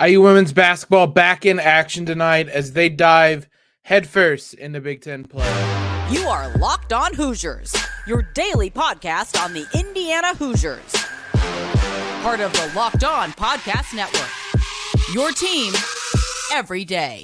IU women's basketball back in action tonight as they dive headfirst into Big Ten play. You are Locked On Hoosiers, your daily podcast on the Indiana Hoosiers. Part of the Locked On Podcast Network. Your team every day.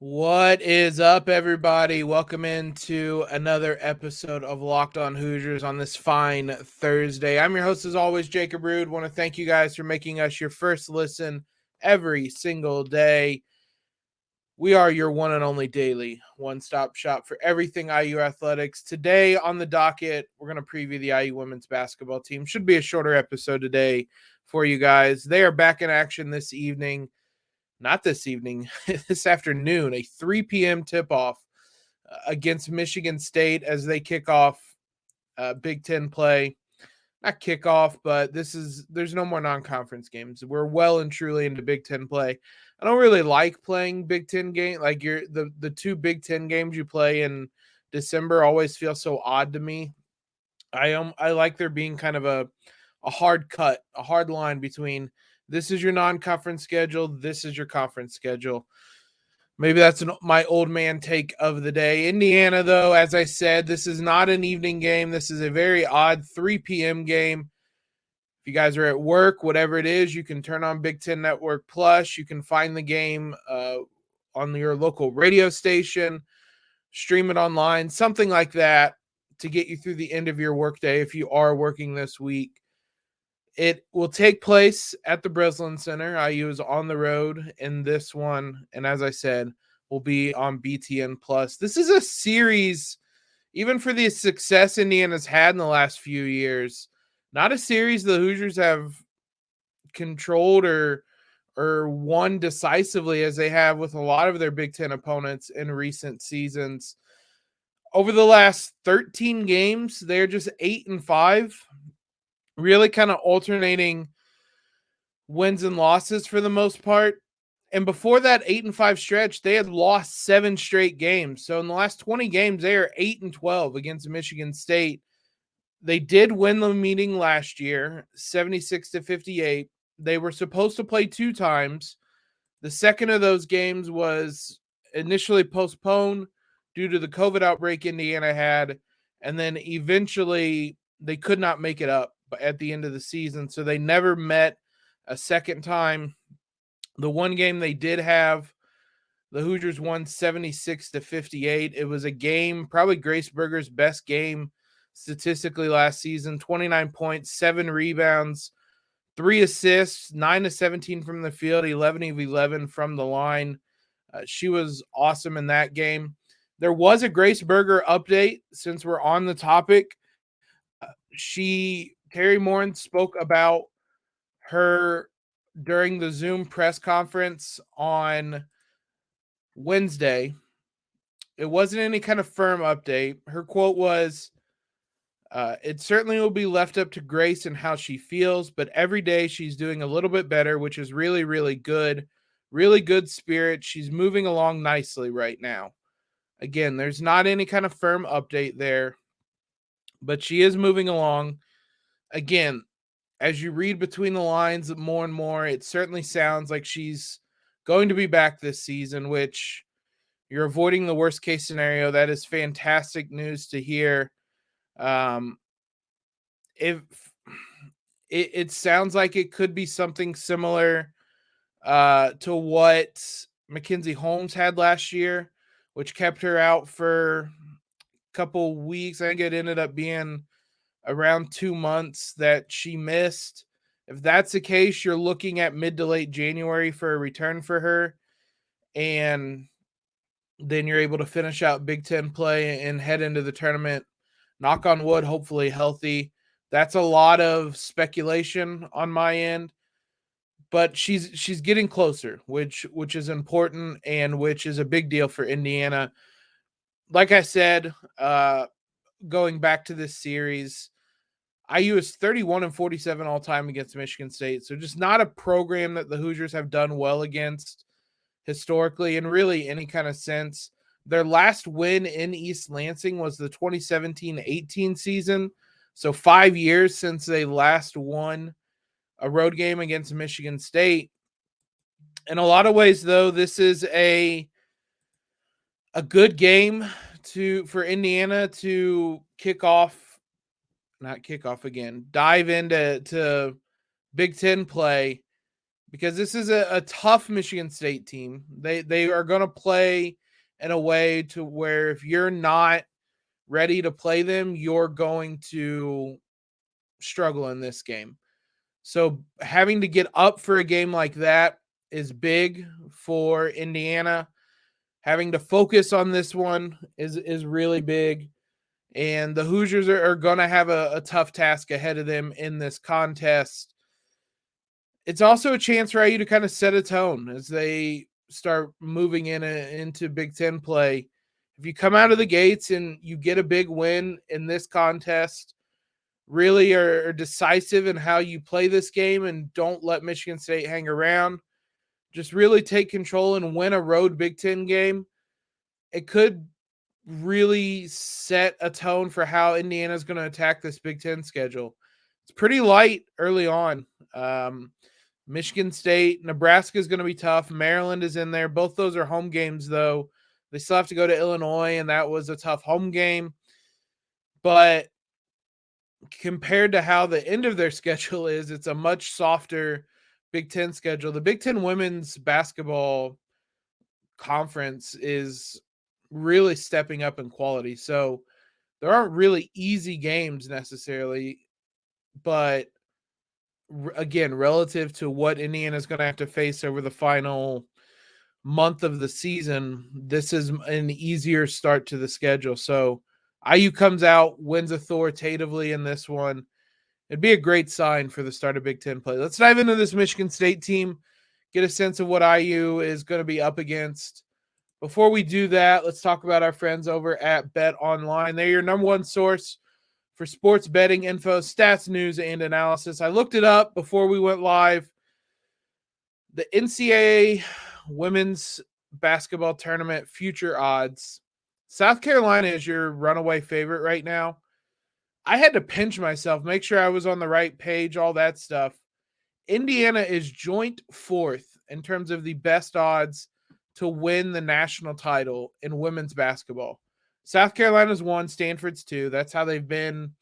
What is up, everybody? Welcome into another episode of Locked On Hoosiers on this fine Thursday. I'm your host, as always, Jacob Rude. Want to thank you guys for making us your first listen every single day. We are your one and only daily one-stop shop for everything IU athletics. Today on the docket, we're going to preview the IU women's basketball team. Should be a shorter episode today for you guys. They are back in action this evening. Not this evening, this afternoon, a 3 p.m. tip-off against Michigan State as they kick off Big Ten play. Not kickoff, but there's no more non-conference games. We're well and truly into Big Ten play. I don't really like playing Big Ten game. Like the two Big Ten games you play in December always feel so odd to me. I like there being kind of a hard cut, a hard line between this is your non-conference schedule, this is your conference schedule. Maybe that's my old man take of the day. Indiana, though, as I said, this is not an evening game. This is a very odd 3 p.m. game. If you guys are at work, whatever it is, you can turn on Big Ten Network Plus. You can find the game on your local radio station, stream it online, something like that to get you through the end of your workday if you are working this week. It will take place at the Breslin Center. IU is on the road in this one, and as I said, will be on BTN Plus. This is a series, even for the success Indiana's had in the last few years, not a series the Hoosiers have controlled or won decisively as they have with a lot of their Big Ten opponents in recent seasons. Over the last 13 games, they're just 8-5. Really kind of alternating wins and losses for the most part. And before that 8-5 stretch, they had lost 7 straight games. So in the last 20 games, they are 8-12 against Michigan State. They did win the meeting last year, 76-58. They were supposed to play 2 times. The second of those games was initially postponed due to the COVID outbreak Indiana had. And then eventually they could not make it up at the end of the season, so they never met a second time. The one game they did have, the Hoosiers won 76-58. It was a game, probably Grace Berger's best game statistically last season. 29 points, 7 rebounds, 3 assists, 9-17 from the field, 11 of 11 from the line. She was awesome in that game. There was a Grace Berger update since we're on the topic. Terry Morin spoke about her during the Zoom press conference on Wednesday. It wasn't any kind of firm update. Her quote was, it certainly will be left up to Grace and how she feels, but every day she's doing a little bit better, which is really, really good. Really good spirit. She's moving along nicely right now. Again, there's not any kind of firm update there, but she is moving along. Again, as you read between the lines more and more, it certainly sounds like she's going to be back this season, which you're avoiding the worst case scenario. That is fantastic news to hear. If it sounds like it could be something similar to what Mackenzie Holmes had last year, which kept her out for a couple weeks. I think it ended up being around 2 months that she missed. If that's the case, you're looking at mid to late January for a return for her. And then you're able to finish out Big Ten play and head into the tournament, knock on wood, hopefully healthy. That's a lot of speculation on my end, but she's getting closer, which is important and which is a big deal for Indiana. Like I said, going back to this series, IU is 31-47 all time against Michigan State. So just not a program that the Hoosiers have done well against historically in really any kind of sense. Their last win in East Lansing was the 2017-18 season. So 5 years since they last won a road game against Michigan State. In a lot of ways, though, this is a good game for Indiana to dive into Big Ten play, because this is a tough Michigan State team. They are going to play in a way to where if you're not ready to play them, you're going to struggle in this game. So having to get up for a game like that is big for Indiana. Having to focus on this one is really big. And the Hoosiers are going to have a tough task ahead of them in this contest. It's also a chance for IU to kind of set a tone as they start moving into Big Ten play. If you come out of the gates and you get a big win in this contest, really are decisive in how you play this game and don't let Michigan State hang around, just really take control and win a road Big Ten game, it could really set a tone for how Indiana is going to attack this Big Ten schedule. It's pretty light early on. Michigan State, Nebraska is going to be tough. Maryland is in there. Both those are home games, though. They still have to go to Illinois, and that was a tough home game. But compared to how the end of their schedule is, it's a much softer Big Ten schedule. The Big Ten women's basketball conference is really stepping up in quality. So there aren't really easy games necessarily, but again, relative to what Indiana is going to have to face over the final month of the season, this is an easier start to the schedule. So IU comes out, wins authoritatively in this one. It'd be a great sign for the start of Big Ten play. Let's dive into this Michigan State team, get a sense of what IU is going to be up against. Before we do that, let's talk about our friends over at Bet Online. They're your number one source for sports betting info, stats, news, and analysis. I looked it up before we went live. The NCAA women's basketball tournament future odds. South Carolina is your runaway favorite right now. I had to pinch myself, make sure I was on the right page, all that stuff. Indiana is joint fourth in terms of the best odds to win the national title in women's basketball. South Carolina's 1, Stanford's 2. That's how they've been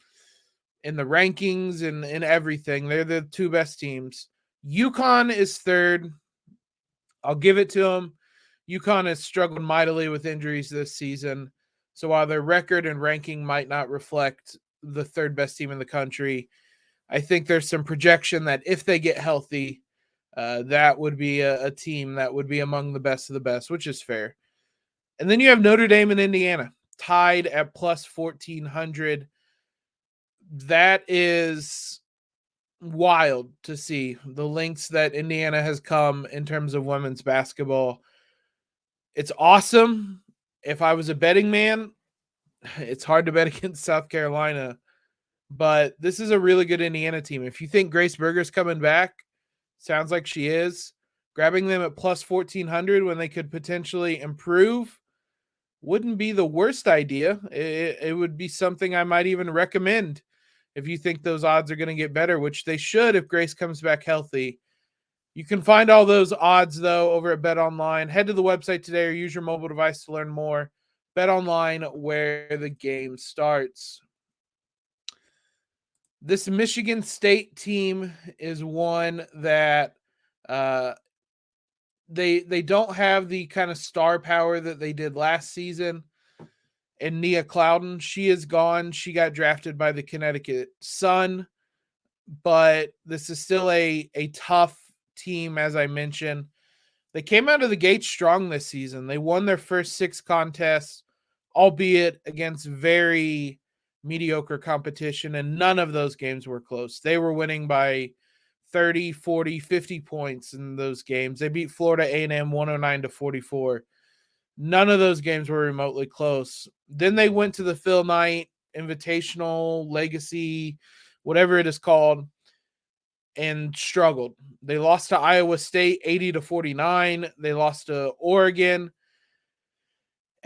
in the rankings and in everything. They're the 2 best teams. UConn is 3rd. I'll give it to them. UConn has struggled mightily with injuries this season. So while their record and ranking might not reflect the 3rd best team in the country, I think there's some projection that if they get healthy, that would be a team that would be among the best of the best, which is fair. And then you have Notre Dame and Indiana tied at plus 1,400. That is wild to see the lengths that Indiana has come in terms of women's basketball. It's awesome. If I was a betting man, it's hard to bet against South Carolina, but this is a really good Indiana team. If you think Grace Berger's coming back, sounds like she is, grabbing them at plus 1,400 when they could potentially improve wouldn't be the worst idea. It would be something I might even recommend if you think those odds are going to get better, which they should if Grace comes back healthy. You can find all those odds, though, over at Bet Online. Head to the website today or use your mobile device to learn more. Bet Online, where the game starts. This Michigan State team is one that they don't have the kind of star power that they did last season. And Nia Clouden, she is gone. She got drafted by the Connecticut Sun. But this is still a tough team, as I mentioned. They came out of the gate strong this season. They won their first 6 contests, albeit against very mediocre competition, and none of those games were close. They were winning by 30, 40, 50 points in those games. They beat Florida A&M 109-44. None of those games were remotely close. Then they went to the Phil Knight Invitational, Legacy, whatever it is called, and struggled. They lost to Iowa State 80-49. They lost to Oregon.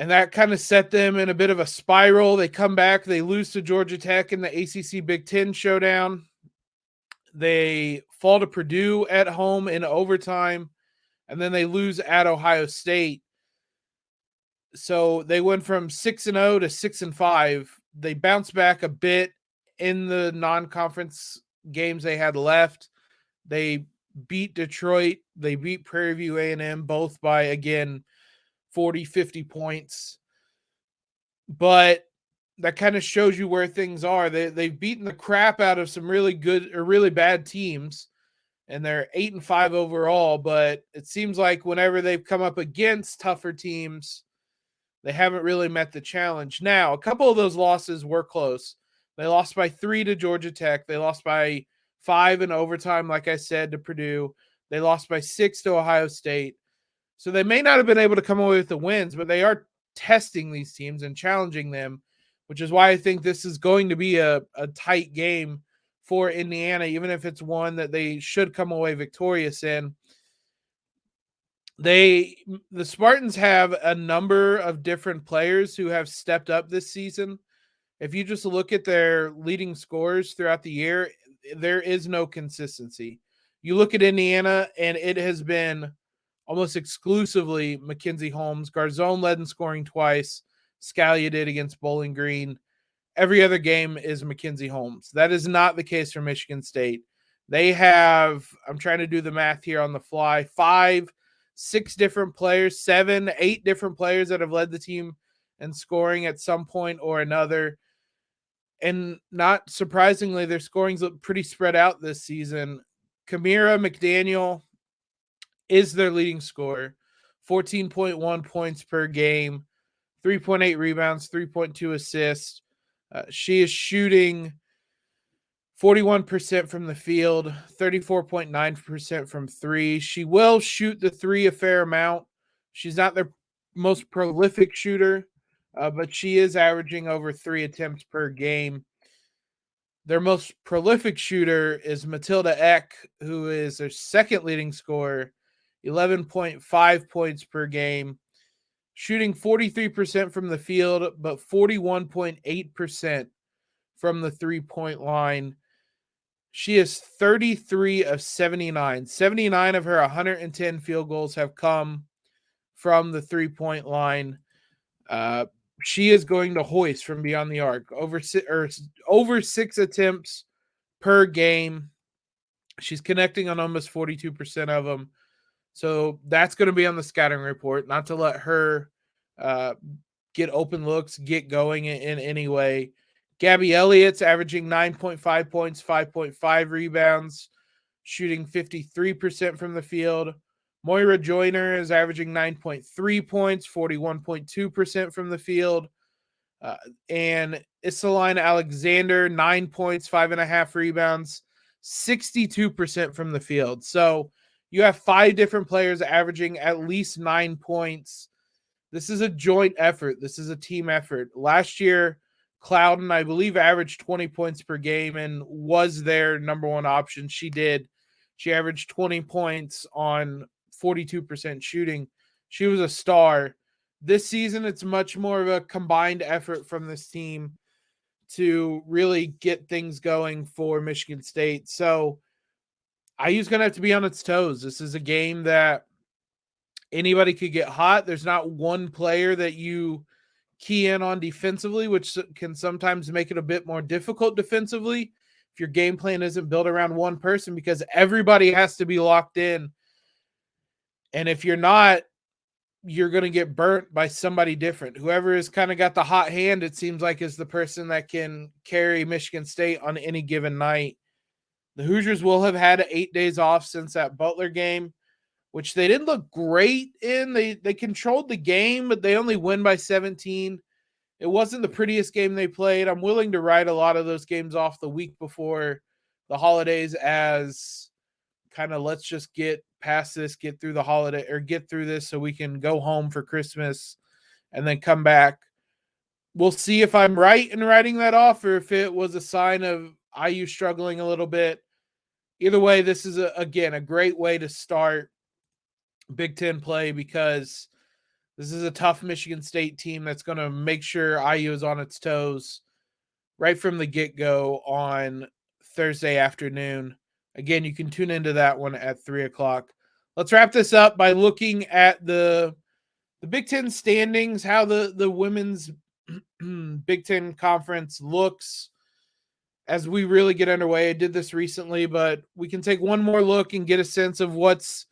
And that kind of set them in a bit of a spiral. They come back, they lose to Georgia Tech in the ACC Big Ten showdown. They fall to Purdue at home in overtime, and then they lose at Ohio State. So they went from 6-0 to 6-5. They bounced back a bit in the non-conference games they had left. They beat Detroit. They beat Prairie View A&M, both by, again, 40, 50 points. But that kind of shows you where things are. They've beaten the crap out of some really good or really bad teams, and they're 8-5 overall. But it seems like whenever they've come up against tougher teams, they haven't really met the challenge. Now, a couple of those losses were close. They lost by 3 to Georgia Tech. They lost by 5 in overtime, like I said, to Purdue. They lost by 6 to Ohio State. So they may not have been able to come away with the wins, but they are testing these teams and challenging them, which is why I think this is going to be a tight game for Indiana, even if it's one that they should come away victorious in. The Spartans have a number of different players who have stepped up this season. If you just look at their leading scorers throughout the year, there is no consistency. You look at Indiana, and it has been almost exclusively Mackenzie Holmes. Garzone led in scoring twice. Scalia did against Bowling Green. Every other game is Mackenzie Holmes. That is not the case for Michigan State. They have, I'm trying to do the math here on the fly, 5, 6 different players, 7, 8 different players that have led the team in scoring at some point or another. And not surprisingly, their scorings look pretty spread out this season. Kamira McDaniel is their leading scorer, 14.1 points per game, 3.8 rebounds, 3.2 assists. She is shooting 41% from the field, 34.9% from three. She will shoot the three a fair amount. She's not their most prolific shooter, but she is averaging over 3 attempts per game. Their most prolific shooter is Matilda Eck, who is their second leading scorer, 11.5 points per game, shooting 43% from the field, but 41.8% from the three-point line. She is 33 of 79. 79 of her 110 field goals have come from the three-point line. She is going to hoist from beyond the arc, over 6 attempts per game. She's connecting on almost 42% of them. So that's going to be on the scouting report, not to let her get open looks, get going in any way. Gabby Elliott's averaging 9.5 points, 5.5 rebounds, shooting 53% from the field. Moira Joyner is averaging 9.3 points, 41.2% from the field. And Iselina Alexander, 9 points, 5.5 rebounds, 62% from the field. So you have 5 different players averaging at least 9 points. This is a joint effort. This is a team effort. Last year, Clouden, I believe, averaged 20 points per game and was their number one option. She did. She averaged 20 points on 42% shooting. She was a star. This season, it's much more of a combined effort from this team to really get things going for Michigan State. So IU's going to have to be on its toes. This is a game that anybody could get hot. There's not one player that you key in on defensively, which can sometimes make it a bit more difficult defensively if your game plan isn't built around one person, because everybody has to be locked in. And if you're not, you're going to get burnt by somebody different. Whoever has kind of got the hot hand, it seems like, is the person that can carry Michigan State on any given night. The Hoosiers will have had 8 days off since that Butler game, which they didn't look great in. They controlled the game, but they only win by 17. It wasn't the prettiest game they played. I'm willing to write a lot of those games off the week before the holidays as kind of, let's just get past this, get through the holiday, or get through this so we can go home for Christmas and then come back. We'll see if I'm right in writing that off or if it was a sign of IU struggling a little bit. Either way, this is, again, a great way to start Big Ten play, because This is a tough Michigan State team that's going to make sure IU is on its toes right from the get-go on Thursday afternoon. Again, you can tune into that one at 3 o'clock. Let's wrap this up by looking at the Big Ten standings, how the women's Big Ten conference looks as we really get underway. I did this recently, but we can take one more look and get a sense of what's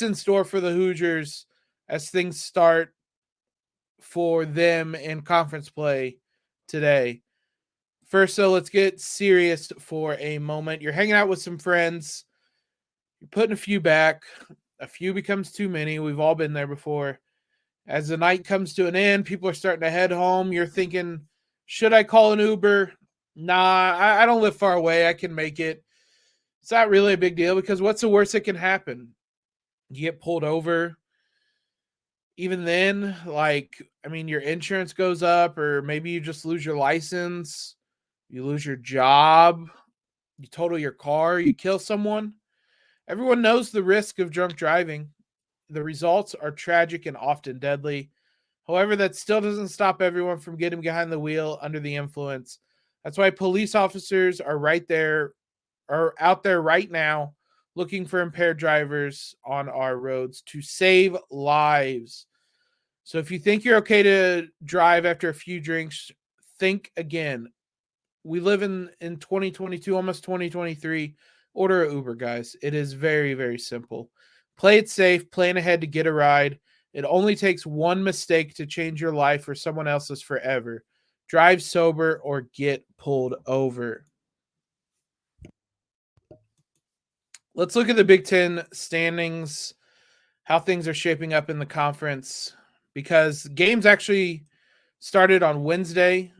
in store for the Hoosiers as things start for them in conference play today. First, so let's get serious for a moment. You're hanging out with some friends. You're putting a few back. A few becomes too many. We've all been there before. As the night comes to an end, people are starting to head home. You're thinking, should I call an Uber? Nah, I don't live far away. I can make it. It's not really a big deal because what's the worst that can happen? You get pulled over. Even then, your insurance goes up, or maybe you just lose your license. You lose your job. You total your car. You kill someone. Everyone knows the risk of drunk driving. The results are tragic and often deadly. However, that still doesn't stop everyone from getting behind the wheel under the influence. That's why police officers are out there right now looking for impaired drivers on our roads to save lives. So if you think you're okay to drive after a few drinks, think again. We live in 2022, almost 2023. Order an Uber, guys. It is very, very simple. Play it safe, plan ahead to get a ride. It only takes one mistake to change your life or someone else's forever. Drive sober or get pulled over. Let's look at the Big Ten standings, how things are shaping up in the conference, because games actually started on Wednesday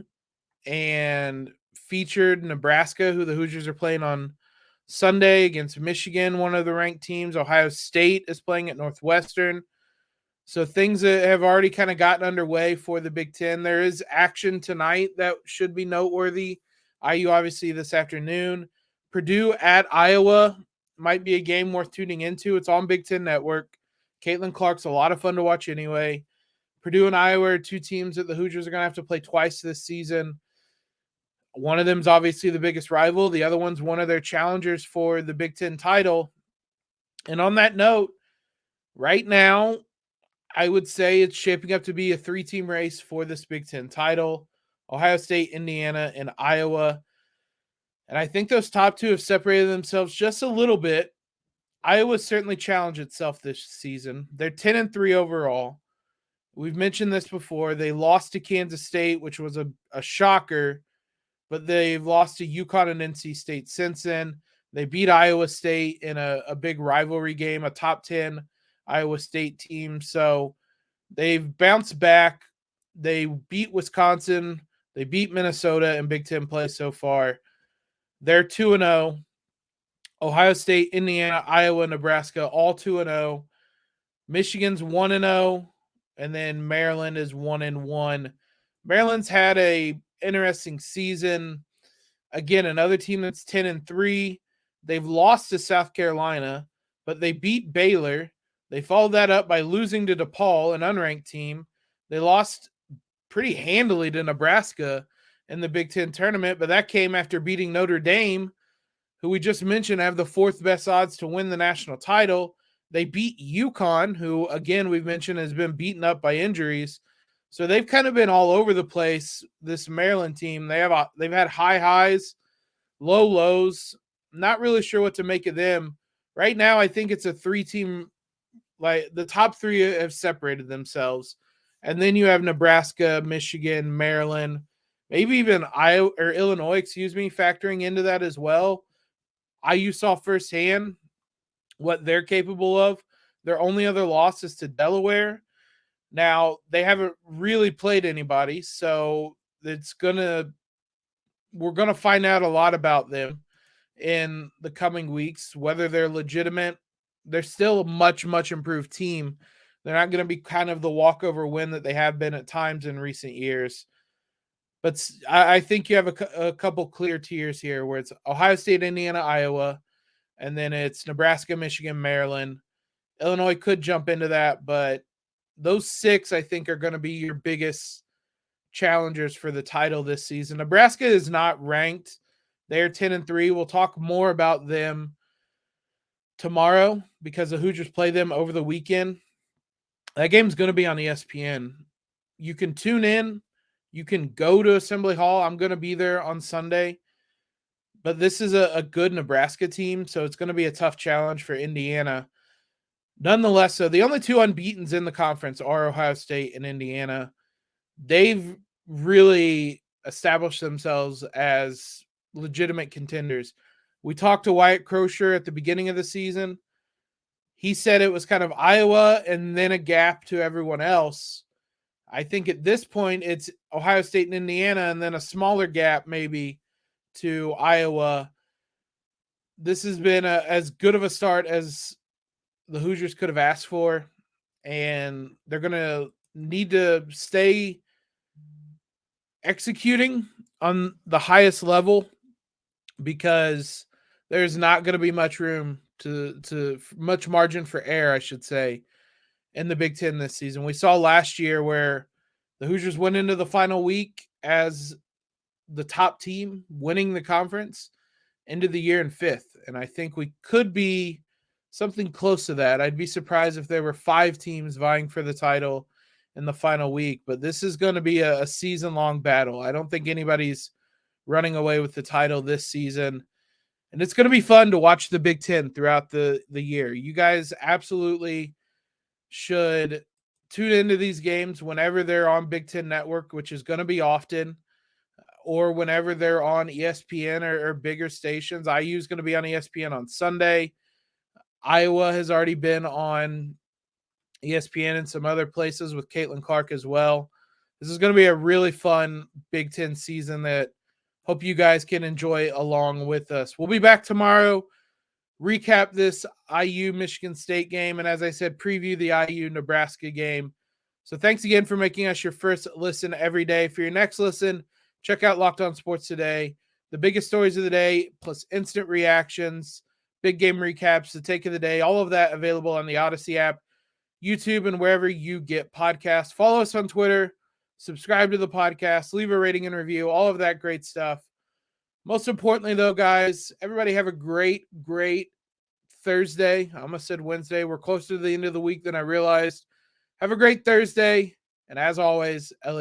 and featured Nebraska, who the Hoosiers are playing on Sunday, against Michigan, one of the ranked teams. Ohio State is playing at Northwestern. So things have already kind of gotten underway for the Big Ten. There is action tonight that should be noteworthy. IU, obviously, this afternoon. Purdue at Iowa might be a game worth tuning into. It's on Big Ten Network. Caitlin Clark's a lot of fun to watch anyway. Purdue and Iowa are two teams that the Hoosiers are going to have to play twice this season. One of them is obviously the biggest rival. The other one's one of their challengers for the Big Ten title. And on that note, right now, I would say it's shaping up to be a three-team race for this Big Ten title. Ohio State, Indiana, and Iowa. And I think those top two have separated themselves just a little bit. Iowa certainly challenged itself this season. They're 10-3 overall. We've mentioned this before. They lost to Kansas State, which was a shocker, but they've lost to UConn and NC State since then. They beat Iowa State in a big rivalry game, a top 10 Iowa State team. So they've bounced back. They beat Wisconsin. They beat Minnesota in Big Ten play so far. They're 2-0. Ohio State, Indiana, Iowa, Nebraska, all 2-0. Michigan's 1-0. And then Maryland is 1-1. Maryland's had a interesting season. Again, another team that's 10-3. They've lost to South Carolina, but they beat Baylor. They followed that up by losing to DePaul, an unranked team. They lost pretty handily to Nebraska in the Big Ten tournament, but that came after beating Notre Dame, who we just mentioned have the fourth best odds to win the national title. They beat UConn, who, again, we've mentioned has been beaten up by injuries. So they've kind of been all over the place, this Maryland team. They've had high highs, low lows. Not really sure what to make of them. Right now, I think it's a three-team, like the top three have separated themselves. And then you have Nebraska, Michigan, Maryland, maybe even Iowa or Illinois, factoring into that as well. IU saw firsthand what they're capable of. Their only other loss is to Delaware. Now, they haven't really played anybody, so we're going to find out a lot about them in the coming weeks, whether they're legitimate. They're still a much, much improved team. They're not going to be kind of the walkover win that they have been at times in recent years. But I think you have a couple clear tiers here where it's Ohio State, Indiana, Iowa, and then it's Nebraska, Michigan, Maryland. Illinois could jump into that, but those 6, I think, are going to be your biggest challengers for the title this season. Nebraska is not ranked. They're 10-3. We'll talk more about them tomorrow because the Hoosiers play them over the weekend. That game's going to be on ESPN. You can tune in. You can go to Assembly Hall. I'm going to be there on Sunday. But this is a good Nebraska team, so it's going to be a tough challenge for Indiana. Nonetheless, so the only 2 unbeatens in the conference are Ohio State and Indiana. They've really established themselves as legitimate contenders. We talked to Wyatt Crosher at the beginning of the season. He said it was kind of Iowa and then a gap to everyone else. I think at this point it's Ohio State and Indiana and then a smaller gap maybe to Iowa. This has been as good of a start as the Hoosiers could have asked for, and they're going to need to stay executing on the highest level because there's not going to be much room to much margin for error, I should say, in the Big Ten this season. We saw last year where the Hoosiers went into the final week as the top team, winning the conference, ended the year in 5th. And I think we could be something close to that. I'd be surprised if there were 5 teams vying for the title in the final week, but this is going to be a season-long battle. I don't think anybody's running away with the title this season. And it's going to be fun to watch the Big Ten throughout the year. You guys absolutely should tune into these games whenever they're on Big Ten Network, which is going to be often, or whenever they're on ESPN or bigger stations. IU is going to be on ESPN on Sunday. Iowa has already been on ESPN and some other places with Caitlin Clark as well. This is going to be a really fun Big Ten season that hope you guys can enjoy along with us. We'll be back tomorrow, recap this IU Michigan State game, and as I said, preview the IU Nebraska game. So thanks again for making us your first listen every day. For your next listen, check out Locked On Sports Today. The biggest stories of the day, plus instant reactions, big game recaps, the take of the day, all of that available on the Odyssey app, YouTube, and wherever you get podcasts. Follow us on Twitter. Subscribe to the podcast, leave a rating and review, all of that great stuff. Most importantly, though, guys, everybody have a great, great Thursday. I almost said Wednesday. We're closer to the end of the week than I realized. Have a great Thursday. And as always, LA